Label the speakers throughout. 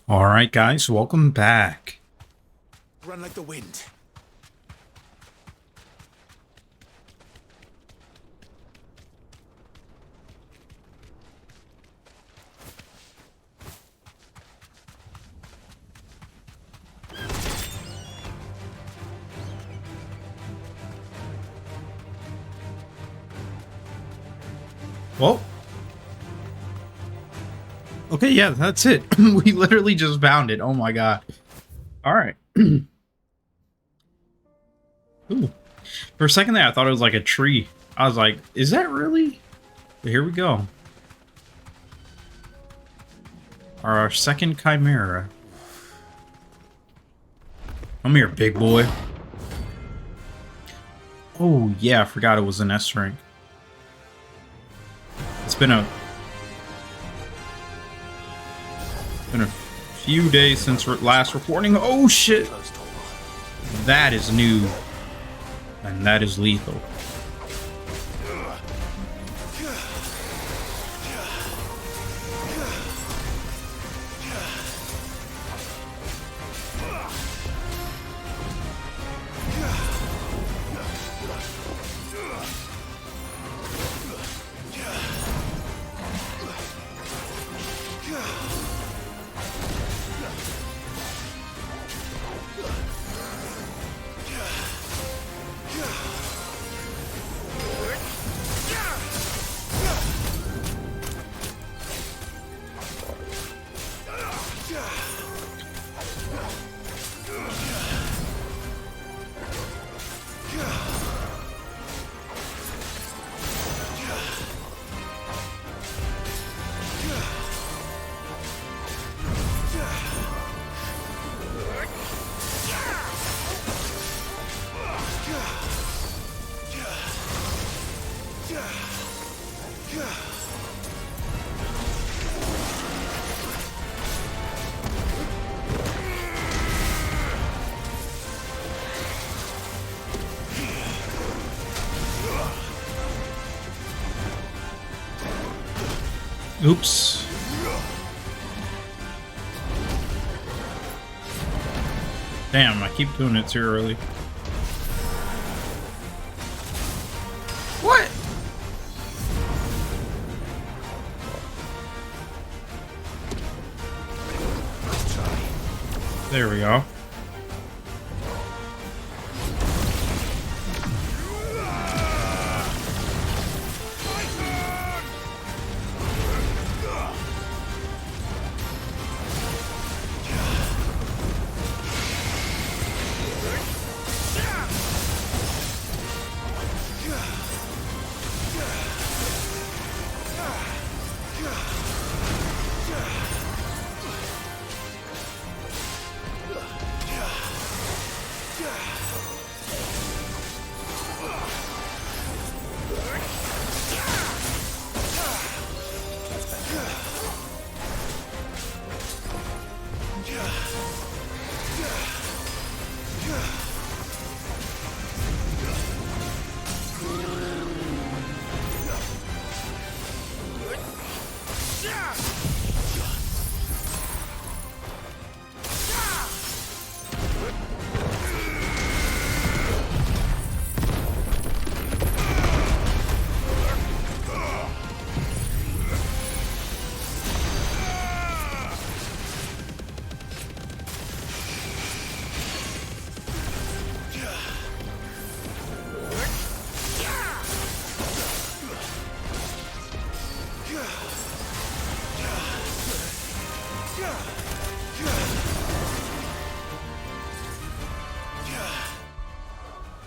Speaker 1: All right, guys, welcome back.
Speaker 2: Run like the wind.
Speaker 1: Well, okay, yeah, that's it. We literally just found it. Oh my god. All right. Ooh. For a second there, I thought it was like a tree. I was like, is that really? But here we go. Our second chimera. Come here, big boy. Oh, yeah, I forgot it was an S rank. It's been a few days since last reporting. Oh shit! That is new. And that is lethal. Oops. Damn, I keep doing it too early. What? There we go.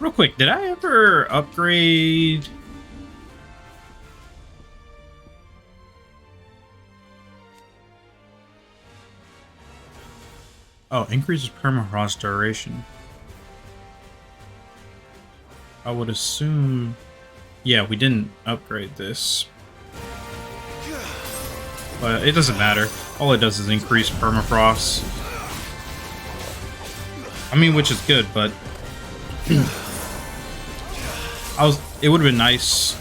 Speaker 1: Real quick, did I ever upgrade? Oh, increases permafrost duration. I would assume... Yeah, we didn't upgrade this. But it doesn't matter. All it does is increase permafrost. I mean, which is good, but... It would have been nice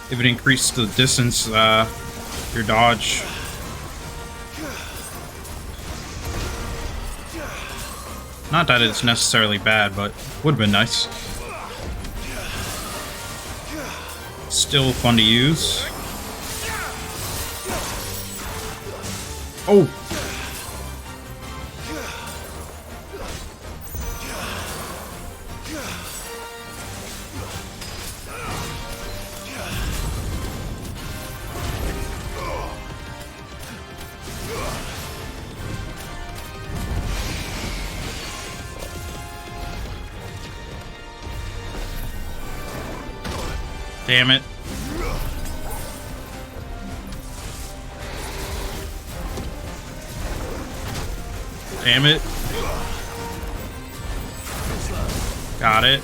Speaker 1: if it increased the distance your dodge Not that it's necessarily bad, but would have been nice. Still fun to use. Oh! Damn it. Damn it. Got it.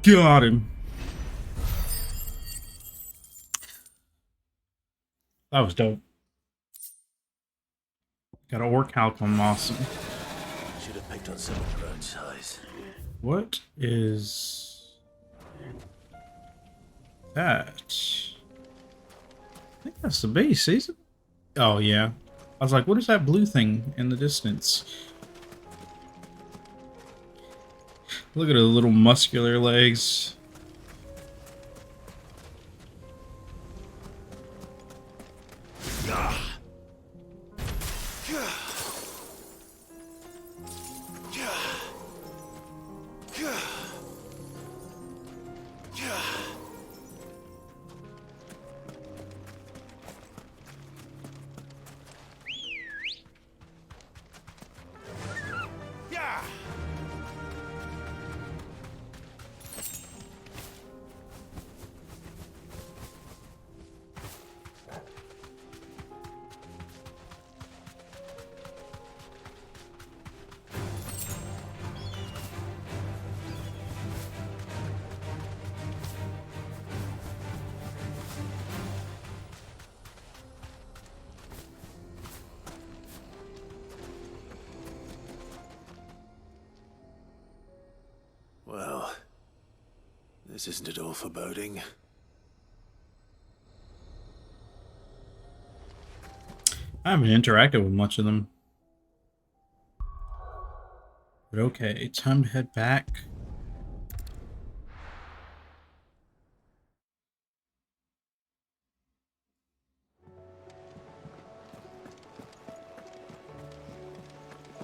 Speaker 1: Got him. That was dope. Got a orc halcon, awesome.
Speaker 2: Should have picked on someone your own size.
Speaker 1: What is that? I think that's the base, isn't it? Oh yeah. I was like, what is that blue thing in the distance? Look at the little muscular legs.
Speaker 2: Well, this isn't at all foreboding.
Speaker 1: I haven't interacted with much of them. But okay, time to head back.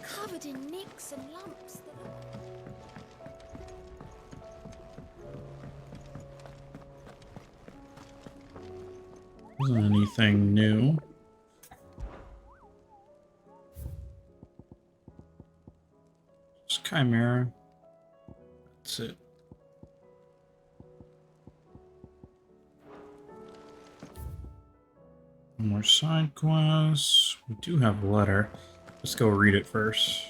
Speaker 3: Covered in nicks and lumps that are...
Speaker 1: Isn't anything new. Just Chimera. That's it. One more side quest. We do have a letter. Let's go read it first.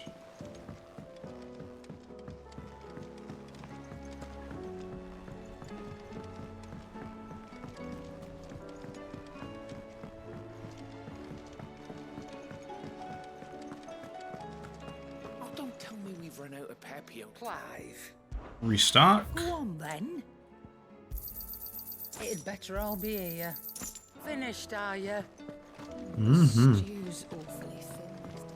Speaker 2: Oh, don't tell me we've run out of Peppy and Clive.
Speaker 1: Restock.
Speaker 4: Go on then. It'd better all be here. Finished, are you?
Speaker 1: Mm-hmm.
Speaker 4: Stew's awfully thin these days.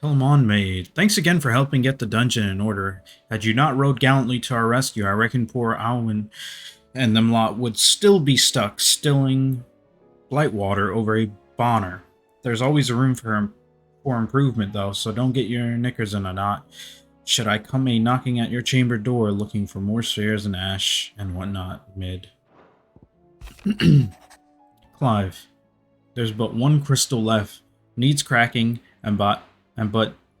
Speaker 1: Tell him on, maid. Thanks again for helping get the dungeon in order. Had you not rode gallantly to our rescue, I reckon poor Alwyn and them lot would still be stuck, stilling blight water over a bonner. There's always a room for improvement, though, so don't get your knickers in a knot. Should I come a knocking at your chamber door looking for more spheres and ash and whatnot, mid? Clive, there's but one crystal left. Needs cracking, but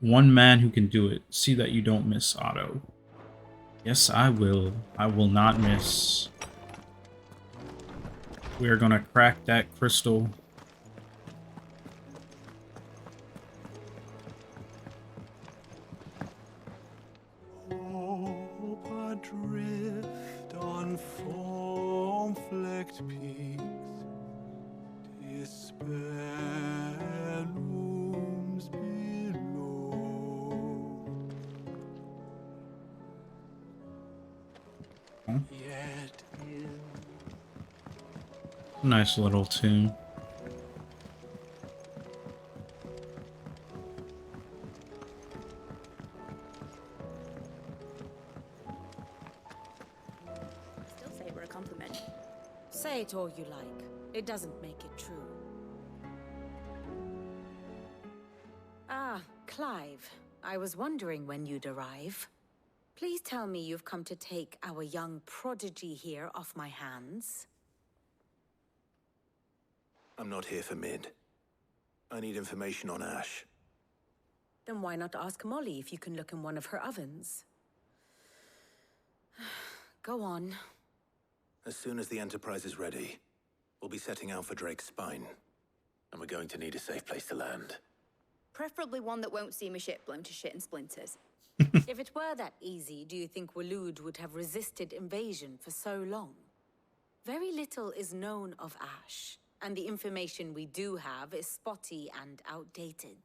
Speaker 1: one man who can do it. See that you don't miss, Otto. Yes, I will. I will not miss. We are gonna crack that crystal.
Speaker 5: Hope adrift on foam-flecked peaks, despair looms below.
Speaker 1: Huh?
Speaker 5: Yet in
Speaker 1: Nice little tune.
Speaker 6: Still favor a compliment. Say it all you like. It doesn't make it true. Ah, Clive. I was wondering when you'd arrive. Please tell me you've come to take our young prodigy here off my hands.
Speaker 5: I'm not here for Mid. I need information on Ash.
Speaker 6: Then why not ask Molly if you can look in one of her ovens? Go on.
Speaker 5: As soon as the Enterprise is ready, we'll be setting out for Drake's spine. And we're going to need a safe place to land.
Speaker 7: Preferably one that won't see my ship blown to shit and splinters.
Speaker 6: If it were that easy, do you think Waloed would have resisted invasion for so long? Very little is known of Ash, and the information we do have is spotty and outdated.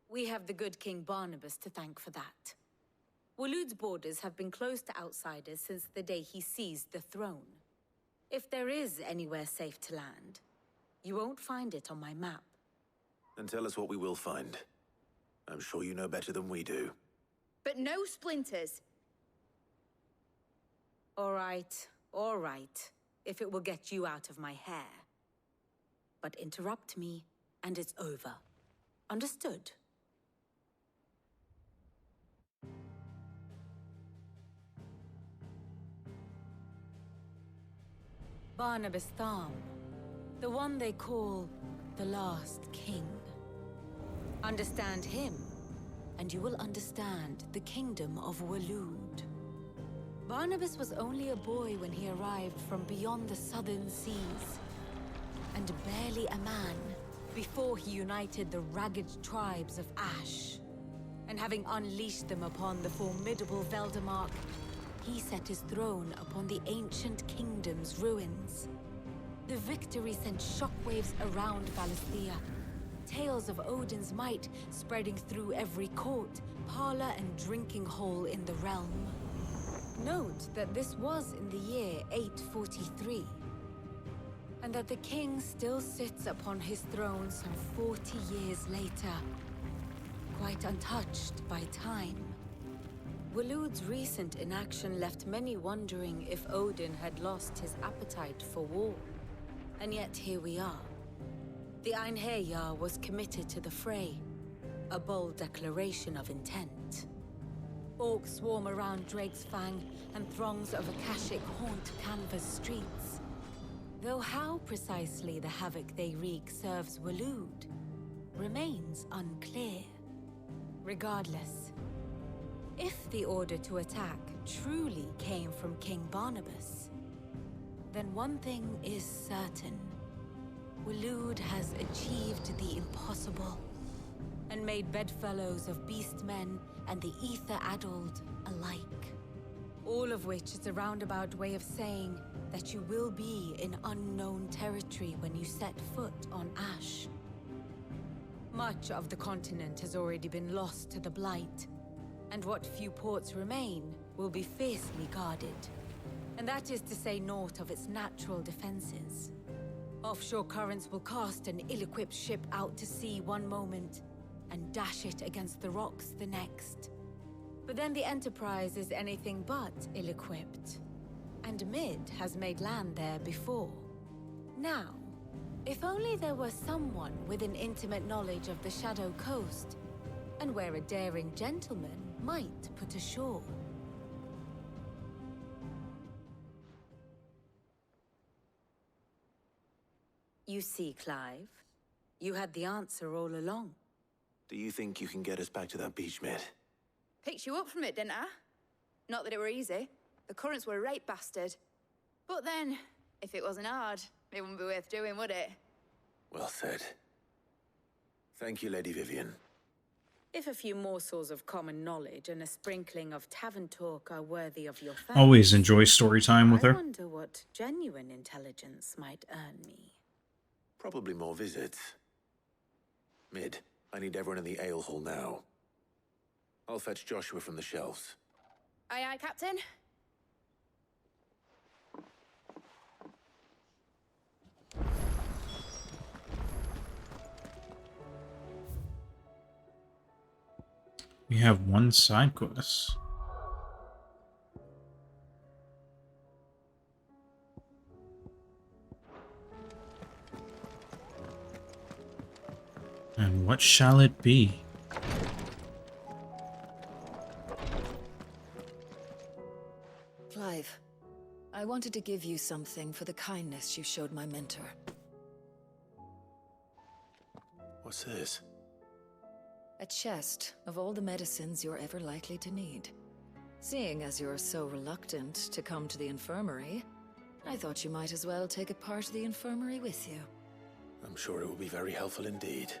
Speaker 6: We have the good King Barnabas to thank for that. Waloed's borders have been closed to outsiders since the day he seized the throne. If there is anywhere safe to land, you won't find it on my map.
Speaker 5: Then tell us what we will find. I'm sure you know better than we do.
Speaker 7: But no splinters.
Speaker 6: All right, if it will get you out of my hair. But interrupt me, and it's over. Understood? Barnabas Thom, the one they call the Last King. Understand him, and you will understand the kingdom of Waloed. Barnabas was only a boy when he arrived from beyond the southern seas, and barely a man before he united the ragged tribes of Ash. And having unleashed them upon the formidable Veldemark, he set his throne upon the ancient kingdom's ruins. The victory sent shockwaves around Valisthea, tales of Odin's might spreading through every court, parlor, and drinking hole in the realm. Note that this was in the year 843, and that the king still sits upon his throne some 40 years later, quite untouched by time. Waloed's recent inaction left many wondering if Odin had lost his appetite for war. And yet here we are. The Einherjar was committed to the fray, a bold declaration of intent. Orcs swarm around Drake's Fang, and throngs of Akashic haunt Canva's streets. Though how precisely the havoc they wreak serves Waloed remains unclear. Regardless, if the order to attack truly came from King Barnabas, then one thing is certain. Waloed has achieved the impossible, and made bedfellows of beastmen and the ether-addled alike. All of which is a roundabout way of saying that you will be in unknown territory when you set foot on Ash. Much of the continent has already been lost to the blight, and what few ports remain will be fiercely guarded. And that is to say naught of its natural defenses. Offshore currents will cast an ill-equipped ship out to sea one moment, and dash it against the rocks the next. But then the Enterprise is anything but ill-equipped. And Mid has made land there before. Now, if only there were someone with an intimate knowledge of the Shadow Coast, and where a daring gentleman might put ashore. You see, Clive, you had the answer all along.
Speaker 5: Do you think you can get us back to that beach, Mid?
Speaker 7: Picked you up from it, didn't I? Not that it were easy. The currents were a right bastard. But then, if it wasn't hard, it wouldn't be worth doing, would it?
Speaker 5: Well said. Thank you, Lady Vivian.
Speaker 6: If a few morsels of common knowledge and a sprinkling of tavern talk are worthy of your thanks,
Speaker 1: Always enjoy story time with
Speaker 6: I
Speaker 1: her.
Speaker 6: wonder what genuine intelligence might earn me.
Speaker 5: Probably more visits. Mid, I need everyone in the ale hall now. I'll fetch Joshua from the shelves.
Speaker 7: Aye, aye, Captain.
Speaker 1: We have one side quest. And what shall it be?
Speaker 8: Clive, I wanted to give you something for the kindness you showed my mentor.
Speaker 5: What's this?
Speaker 8: A chest of all the medicines you're ever likely to need. Seeing as you're so reluctant to come to the infirmary, I thought you might as well take a part of the infirmary with you.
Speaker 5: I'm sure it will be very helpful indeed.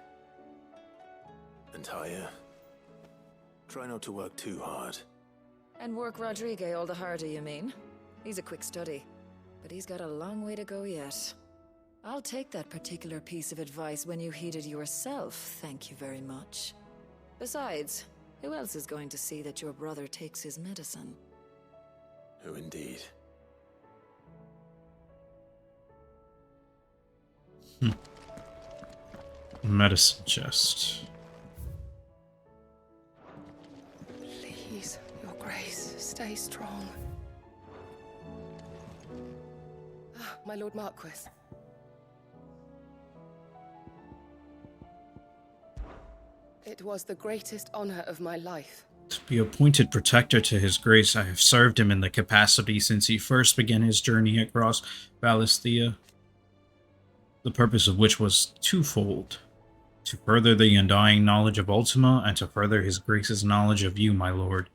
Speaker 5: And Taya, try not to work too hard.
Speaker 8: And work Rodrigue all the harder, you mean? He's a quick study, but he's got a long way to go yet. I'll take that particular piece of advice when you heed it yourself, thank you very much. Besides, who else is going to see that your brother takes his medicine?
Speaker 5: Who indeed?
Speaker 1: Medicine chest.
Speaker 9: Please, Your Grace, stay strong. Ah, my Lord Marquis. It was the greatest honor of my life.
Speaker 1: To be appointed protector to his grace, I have served him in the capacity since he first began his journey across Valisthea, the purpose of which was twofold: to further the undying knowledge of Ultima, and to further his grace's knowledge of you, my lord.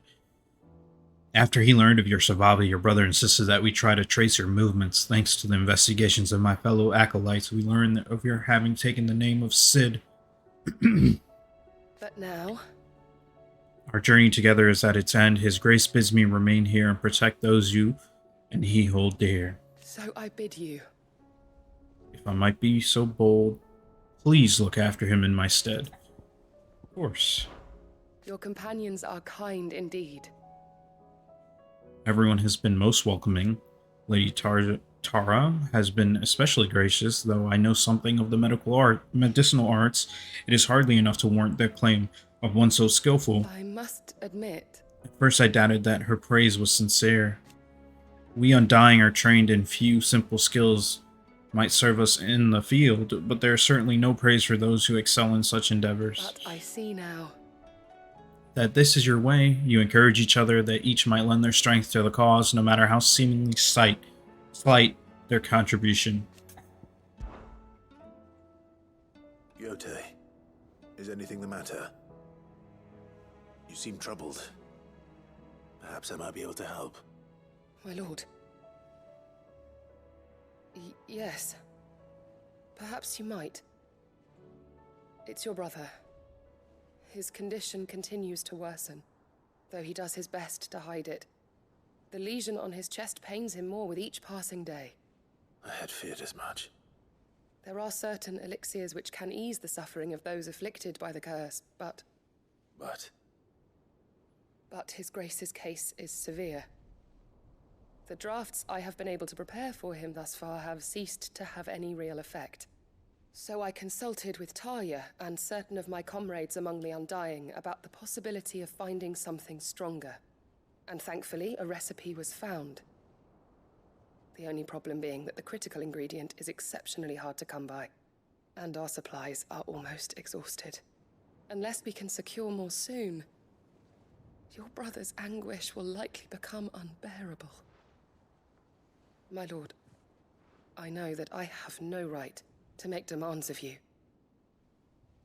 Speaker 1: After he learned of your survival, your brother insisted that we try to trace your movements. Thanks to the investigations of my fellow acolytes, we learned of your having taken the name of Cid.
Speaker 9: But now,
Speaker 1: Our journey together is at its end. His grace bids me remain here and protect those you and he hold dear.
Speaker 9: so I bid you.
Speaker 1: If I might be so bold, please look after him in my stead. Of course.
Speaker 9: Your companions are kind indeed.
Speaker 1: Everyone has been most welcoming. Lady Tara has been especially gracious, though I know something of the medicinal arts. It is hardly enough to warrant the claim of one so skillful.
Speaker 9: I must admit,
Speaker 1: At first I doubted that her praise was sincere. We Undying are trained in few simple skills might serve us in the field, but there is certainly no praise for those who excel in such endeavors.
Speaker 9: but I see now.
Speaker 1: That this is your way, you encourage each other, that each might lend their strength to the cause, no matter how seemingly slight their contribution.
Speaker 5: Yote, is anything the matter? You seem troubled. Perhaps I might be able to help.
Speaker 9: My lord. Yes. Perhaps you might. It's your brother. His condition continues to worsen, though he does his best to hide it. The lesion on his chest pains him more with each passing day.
Speaker 5: I had feared as much.
Speaker 9: There are certain elixirs which can ease the suffering of those afflicted by the curse, but his grace's case is severe. The drafts I have been able to prepare for him thus far have ceased to have any real effect. So I consulted with Tarja and certain of my comrades among the Undying about the possibility of finding something stronger. And thankfully, a recipe was found. The only problem being that the critical ingredient is exceptionally hard to come by. And our supplies are almost exhausted. Unless we can secure more soon, your brother's anguish will likely become unbearable. My lord, I know that I have no right to make demands of you.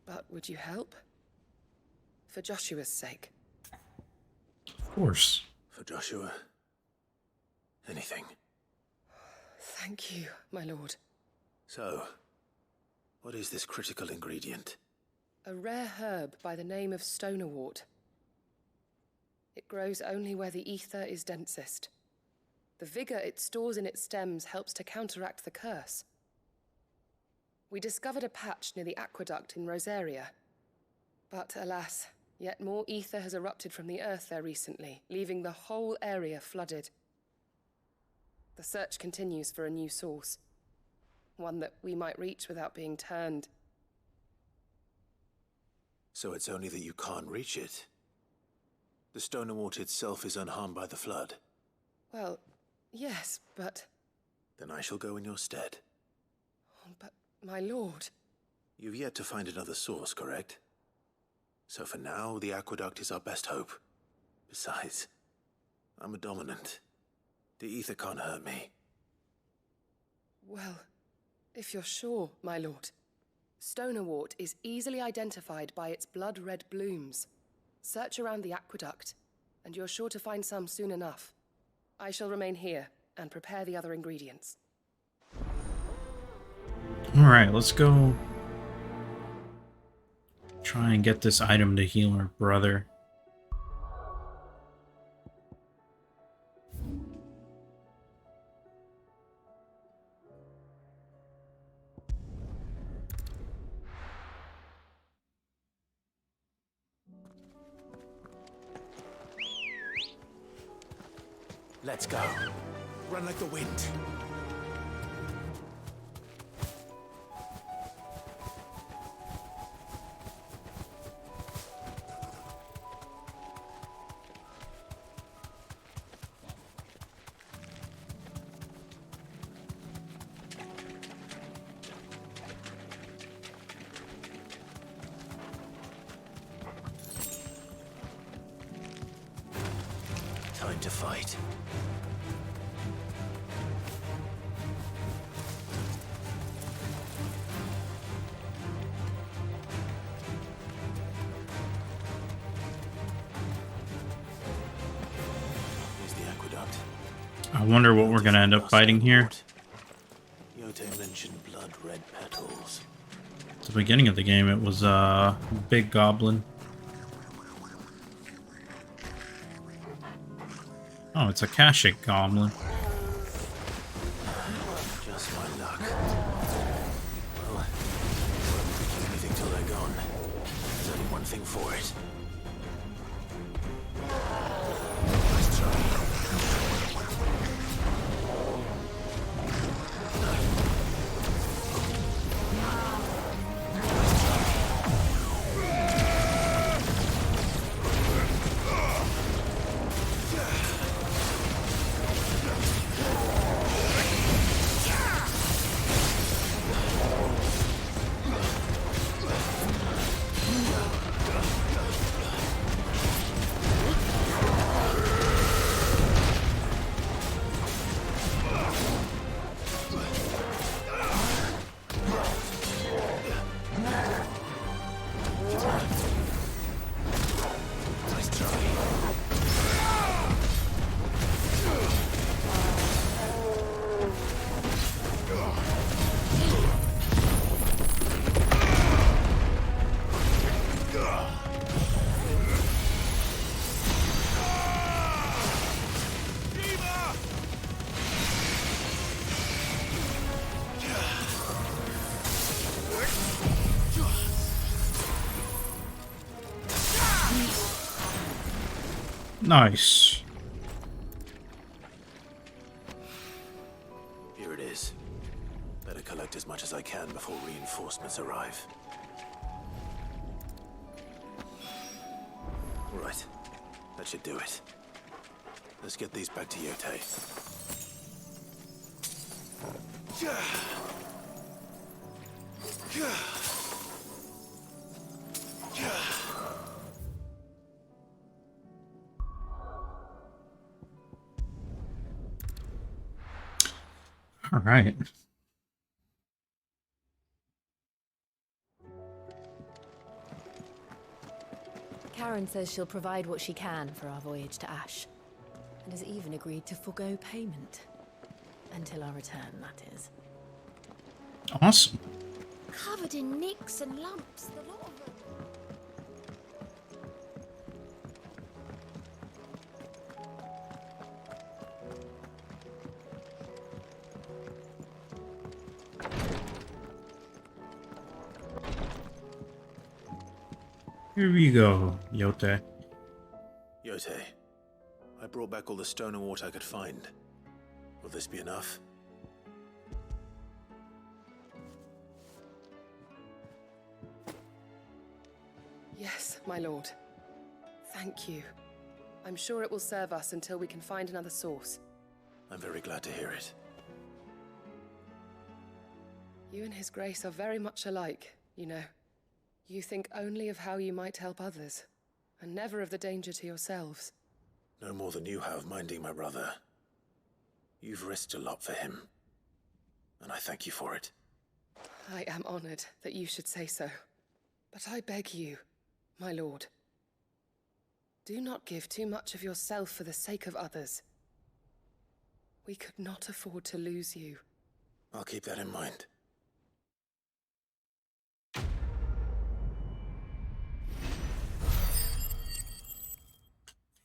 Speaker 9: But would you help? For Joshua's sake.
Speaker 1: Of course.
Speaker 5: For Joshua, anything.
Speaker 9: Thank you, my lord.
Speaker 5: So, what is this critical ingredient?
Speaker 9: A rare herb by the name of stonerwort. It grows only where the ether is densest. The vigor it stores in its stems helps to counteract the curse. We discovered a patch near the aqueduct in Rosaria. But alas, yet more ether has erupted from the earth there recently, leaving the whole area flooded. The search continues for a new source. One that we might reach without being turned.
Speaker 5: So it's only that you can't reach it. The Stonerwort itself is unharmed by the flood.
Speaker 9: Well, yes, but...
Speaker 5: Then I shall go in your stead.
Speaker 9: Oh, but, my lord...
Speaker 5: You've yet to find another source, correct? So for now, the aqueduct is our best hope. Besides, I'm a dominant. The ether can't hurt me.
Speaker 9: Well, if you're sure, my lord. Stonerwort is easily identified by its blood-red blooms. Search around the aqueduct, and you're sure to find some soon enough. I shall remain here and prepare the other ingredients.
Speaker 1: Alright, let's go try and get this item to heal our brother.
Speaker 5: Let's go. Run like the wind. Time to fight. Here's the aqueduct.
Speaker 1: I wonder what we're gonna end up fighting here.
Speaker 5: Yote mentioned blood red petals.
Speaker 1: At the beginning of the game, it was a big goblin. Oh, it's a Kashik goblin.
Speaker 5: Just my luck. Well, won't do anything till they're gone. There's only one thing for it. Nice try.
Speaker 1: Nice.
Speaker 5: Here it is. Better collect as much as I can before reinforcements Right. That should do it. Let's get these back to Yote.
Speaker 1: All right.
Speaker 10: Karen says she'll provide what she can for our voyage to Ash, and has even agreed to forgo payment. Until our return, that is.
Speaker 1: Awesome.
Speaker 3: Covered in nicks and lumps, the lot of them.
Speaker 1: Here we go, Yote.
Speaker 5: Yote, I brought back all the stone and water I could find. Will this be enough?
Speaker 9: Yes, my lord. Thank you. I'm sure it will serve us until we can find another source.
Speaker 5: I'm very glad to hear it.
Speaker 9: You and His Grace are very much alike, you know. You think only of how you might help others, and never of the danger to yourselves.
Speaker 5: No more than you have minding my brother. You've risked a lot for him, and I thank you for it.
Speaker 9: I am honored that you should say so. But I beg you, my lord, do not give too much of yourself for the sake of others. We could not afford to lose you.
Speaker 5: I'll keep that in mind.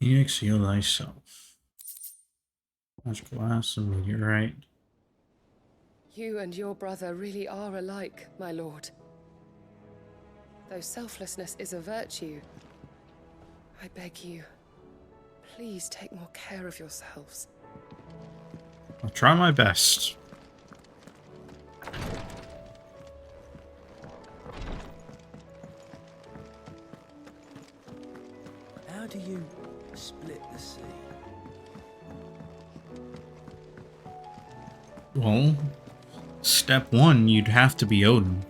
Speaker 1: Phoenix, heal thyself. Much glass and meteorite.
Speaker 9: You and your brother really are alike, my lord. Though selflessness is a virtue, I beg you, please take more care of yourselves.
Speaker 1: I'll try my best.
Speaker 2: How do you split the sea?
Speaker 1: Well, step one, you'd have to be Odin.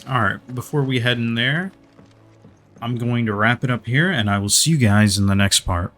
Speaker 1: Alright, before we head in there, I'm going to wrap it up here, and I will see you guys in the next part.